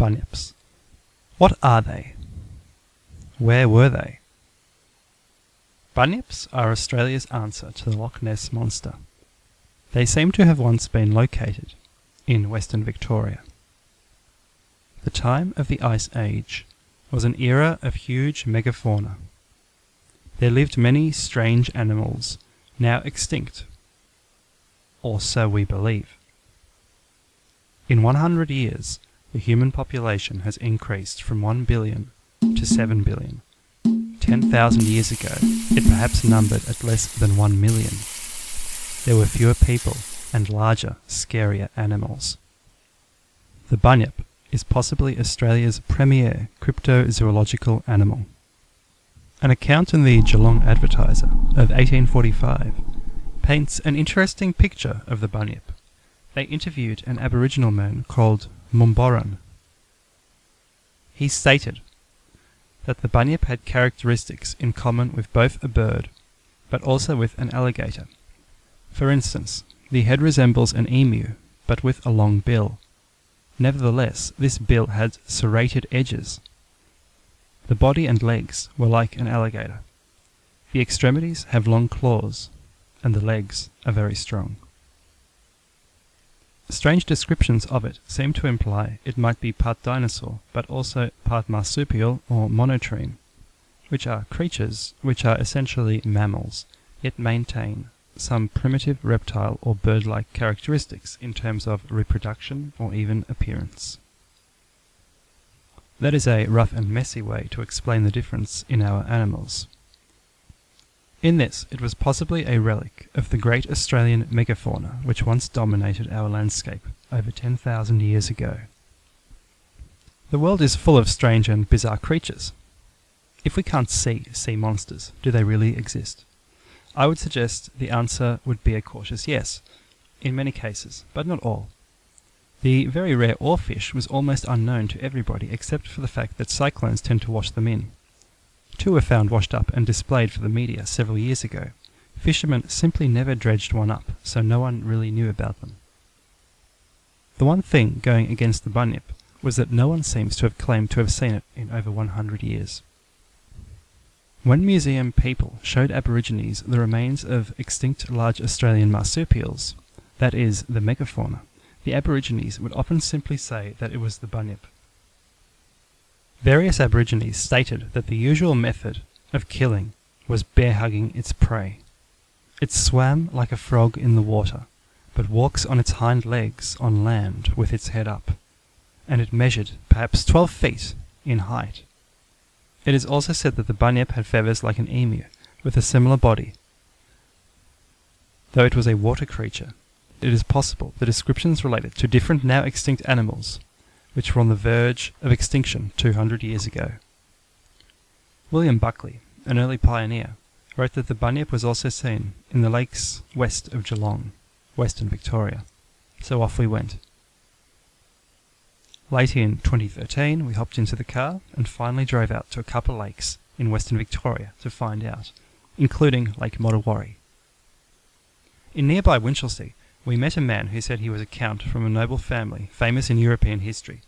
Bunyips. What are they? Where were they? Bunyips are Australia's answer to the Loch Ness Monster. They seem to have once been located in Western Victoria. The time of the Ice Age was an era of huge megafauna. There lived many strange animals, now extinct, or so we believe. In 100 years, the human population has increased from 1 billion to 7 billion. 10,000 years ago, it perhaps numbered at less than 1 million. There were fewer people and larger, scarier animals. The bunyip is possibly Australia's premier cryptozoological animal. An account in the Geelong Advertiser of 1845 paints an interesting picture of the bunyip. They interviewed an Aboriginal man called Mumboran. He stated that the bunyip had characteristics in common with both a bird, but also with an alligator. For instance, the head resembles an emu, but with a long bill. Nevertheless, this bill had serrated edges. The body and legs were like an alligator. The extremities have long claws, and the legs are very strong. Strange descriptions of it seem to imply it might be part dinosaur, but also part marsupial or monotreme, which are creatures which are essentially mammals, yet maintain some primitive reptile or bird-like characteristics in terms of reproduction or even appearance. That is a rough and messy way to explain the difference in our animals. In this, it was possibly a relic of the great Australian megafauna which once dominated our landscape over 10,000 years ago. The world is full of strange and bizarre creatures. If we can't see sea monsters, do they really exist? I would suggest the answer would be a cautious yes, in many cases, but not all. The very rare oarfish was almost unknown to everybody except for the fact that cyclones tend to wash them in. Two were found washed up and displayed for the media several years ago. Fishermen simply never dredged one up, so no one really knew about them. The one thing going against the bunyip was that no one seems to have claimed to have seen it in over 100 years. When museum people showed Aborigines the remains of extinct large Australian marsupials, that is, the megafauna, the Aborigines would often simply say that it was the bunyip. Various Aborigines stated that the usual method of killing was bear-hugging its prey. It swam like a frog in the water, but walks on its hind legs on land with its head up, and it measured perhaps 12 feet in height. It is also said that the bunyip had feathers like an emu, with a similar body. Though it was a water creature, it is possible the descriptions related to different now extinct animals, which were on the verge of extinction 200 years ago. William Buckley, an early pioneer, wrote that the bunyip was also seen in the lakes west of Geelong, Western Victoria. So off we went. Late in 2013, we hopped into the car and finally drove out to a couple of lakes in Western Victoria to find out, including Lake Mottawarri. In nearby Winchelsea, we met a man who said he was a count from a noble family famous in European history.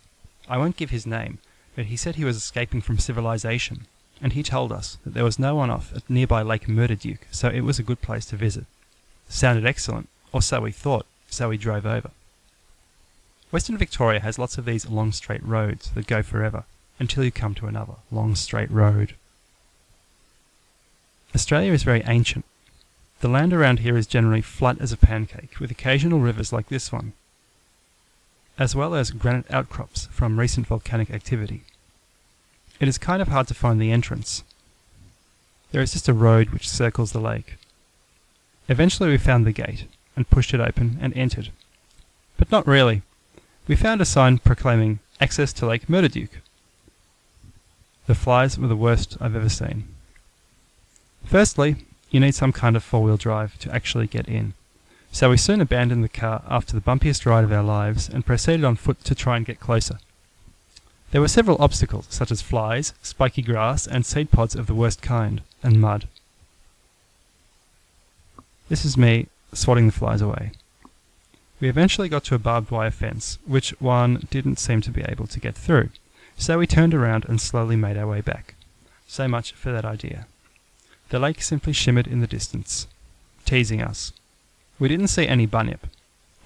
I won't give his name, but he said he was escaping from civilization, and he told us that there was no one off at nearby Lake Murderduke, so it was a good place to visit. Sounded excellent, or so we thought, so we drove over. Western Victoria has lots of these long straight roads that go forever, until you come to another long straight road. Australia is very ancient. The land around here is generally flat as a pancake, with occasional rivers like this one, as well as granite outcrops from recent volcanic activity. It is kind of hard to find the entrance. There is just a road which circles the lake. Eventually we found the gate, and pushed it open and entered. But not really. We found a sign proclaiming access to Lake Murderduke. The flies were the worst I've ever seen. Firstly, you need some kind of four-wheel drive to actually get in, so we soon abandoned the car after the bumpiest ride of our lives and proceeded on foot to try and get closer. There were several obstacles, such as flies, spiky grass, and seed pods of the worst kind, and mud. This is me swatting the flies away. We eventually got to a barbed wire fence, which one didn't seem to be able to get through, so we turned around and slowly made our way back. So much for that idea. The lake simply shimmered in the distance, teasing us. We didn't see any bunyip.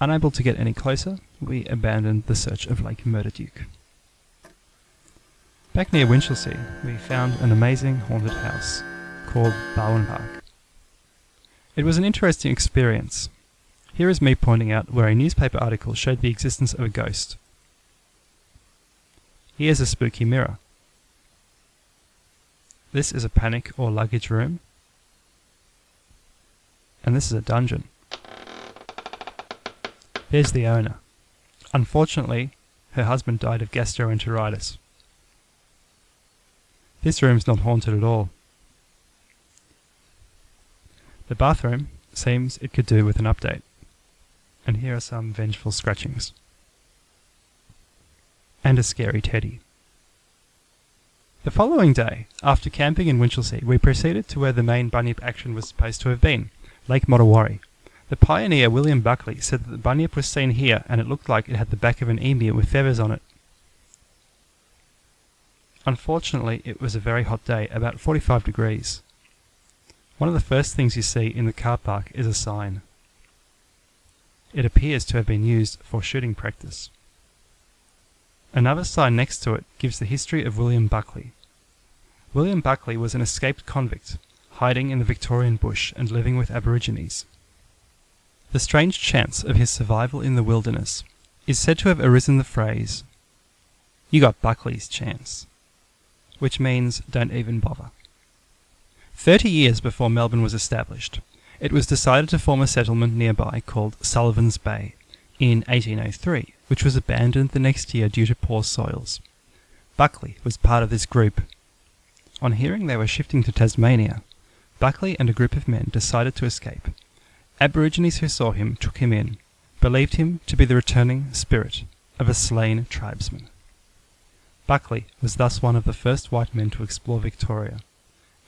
Unable to get any closer, we abandoned the search of Lake Murderduke. Back near Winchelsea, we found an amazing haunted house called Bunyip. It was an interesting experience. Here is me pointing out where a newspaper article showed the existence of a ghost. Here's a spooky mirror. This is a panic or luggage room. And this is a dungeon. There's the owner. Unfortunately, her husband died of gastroenteritis. This room's not haunted at all. The bathroom seems it could do with an update. And here are some vengeful scratchings. And a scary teddy. The following day, after camping in Winchelsea, we proceeded to where the main bunyip action was supposed to have been, Lake Motowari. The pioneer William Buckley said that the bunyip was seen here and it looked like it had the back of an emu with feathers on it. Unfortunately, it was a very hot day, about 45 degrees. One of the first things you see in the car park is a sign. It appears to have been used for shooting practice. Another sign next to it gives the history of William Buckley. William Buckley was an escaped convict, hiding in the Victorian bush and living with aborigines. The strange chance of his survival in the wilderness is said to have arisen the phrase, "You got Buckley's chance," which means don't even bother. 30 years before Melbourne was established, it was decided to form a settlement nearby called Sullivan Bay in 1803, which was abandoned the next year due to poor soils. Buckley was part of this group. On hearing they were shifting to Tasmania, Buckley and a group of men decided to escape. Aborigines who saw him took him in, believed him to be the returning spirit of a slain tribesman. Buckley was thus one of the first white men to explore Victoria,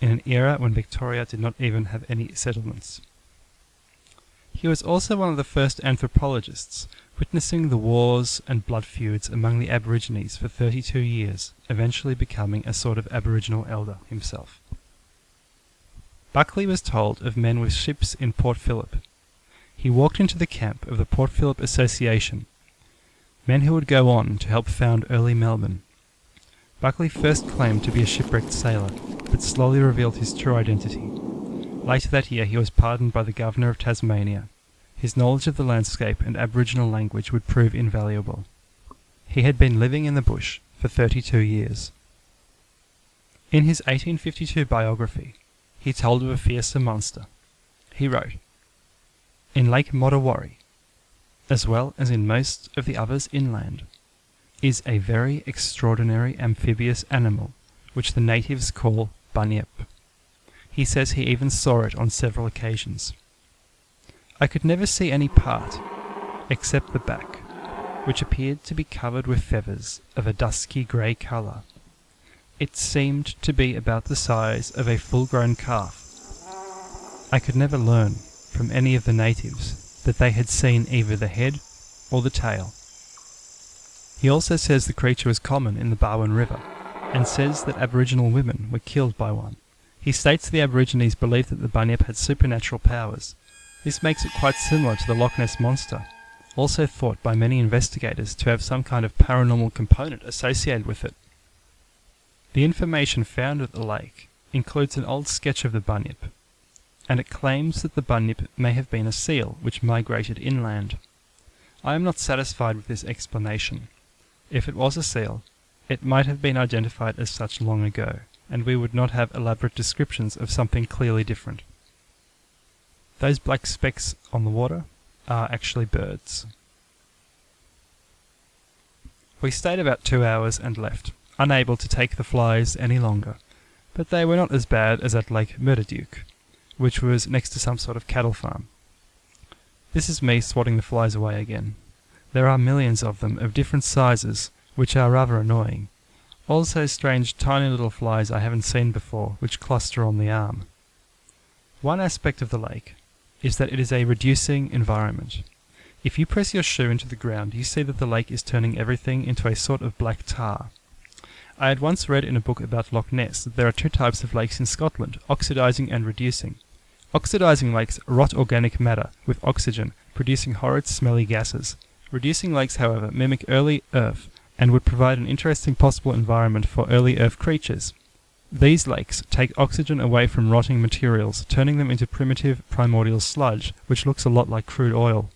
in an era when Victoria did not even have any settlements. He was also one of the first anthropologists, witnessing the wars and blood feuds among the Aborigines for 32 years, eventually becoming a sort of Aboriginal elder himself. Buckley was told of men with ships in Port Phillip. He walked into the camp of the Port Phillip Association, men who would go on to help found early Melbourne. Buckley first claimed to be a shipwrecked sailor, but slowly revealed his true identity. Later that year he was pardoned by the Governor of Tasmania. His knowledge of the landscape and Aboriginal language would prove invaluable. He had been living in the bush for 32 years. In his 1852 biography, he told of a fearsome monster. He wrote, "In Lake Motowari, as well as in most of the others inland, is a very extraordinary amphibious animal which the natives call Bunyip. He says he even saw it on several occasions. I could never see any part, except the back, which appeared to be covered with feathers of a dusky grey colour. It seemed to be about the size of a full-grown calf. I could never learn from any of the natives that they had seen either the head or the tail." He also says the creature was common in the Barwon River, and says that Aboriginal women were killed by one. He states the Aborigines believed that the bunyip had supernatural powers. This makes it quite similar to the Loch Ness Monster, also thought by many investigators to have some kind of paranormal component associated with it. The information found at the lake includes an old sketch of the bunyip, and it claims that the bunyip may have been a seal which migrated inland. I am not satisfied with this explanation. If it was a seal, it might have been identified as such long ago, and we would not have elaborate descriptions of something clearly different. Those black specks on the water are actually birds. We stayed about 2 hours and left, unable to take the flies any longer, but they were not as bad as at Lake Murderduke, which was next to some sort of cattle farm. This is me swatting the flies away again. There are millions of them of different sizes, which are rather annoying. Also strange tiny little flies I haven't seen before, which cluster on the arm. One aspect of the lake is that it is a reducing environment. If you press your shoe into the ground, you see that the lake is turning everything into a sort of black tar. I had once read in a book about Loch Ness that there are two types of lakes in Scotland, oxidizing and reducing. Oxidizing lakes rot organic matter with oxygen, producing horrid smelly gases. Reducing lakes, however, mimic early Earth and would provide an interesting possible environment for early Earth creatures. These lakes take oxygen away from rotting materials, turning them into primitive primordial sludge, which looks a lot like crude oil.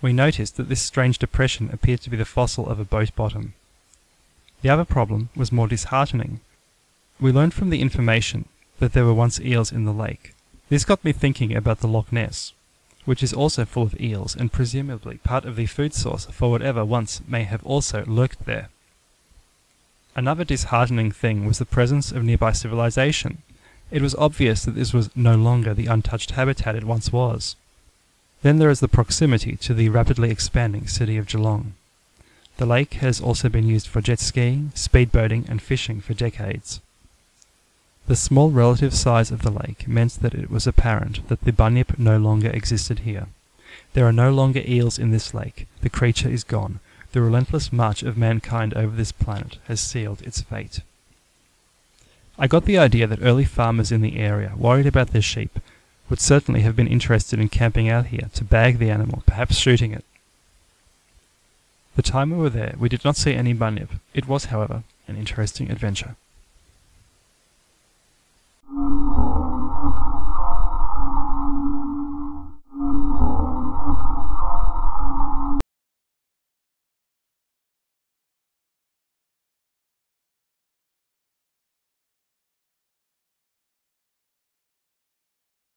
We noticed that this strange depression appeared to be the fossil of a boat bottom. The other problem was more disheartening. We learned from the information that there were once eels in the lake. This got me thinking about the Loch Ness, which is also full of eels and presumably part of the food source for whatever once may have also lurked there. Another disheartening thing was the presence of nearby civilization. It was obvious that this was no longer the untouched habitat it once was. Then there is the proximity to the rapidly expanding city of Geelong. The lake has also been used for jet skiing, speedboating and fishing for decades. The small relative size of the lake meant that it was apparent that the bunyip no longer existed here. There are no longer eels in this lake. The creature is gone. The relentless march of mankind over this planet has sealed its fate. I got the idea that early farmers in the area, worried about their sheep, would certainly have been interested in camping out here to bag the animal, perhaps shooting it. The time we were there, we did not see any bunyip. It was, however, an interesting adventure.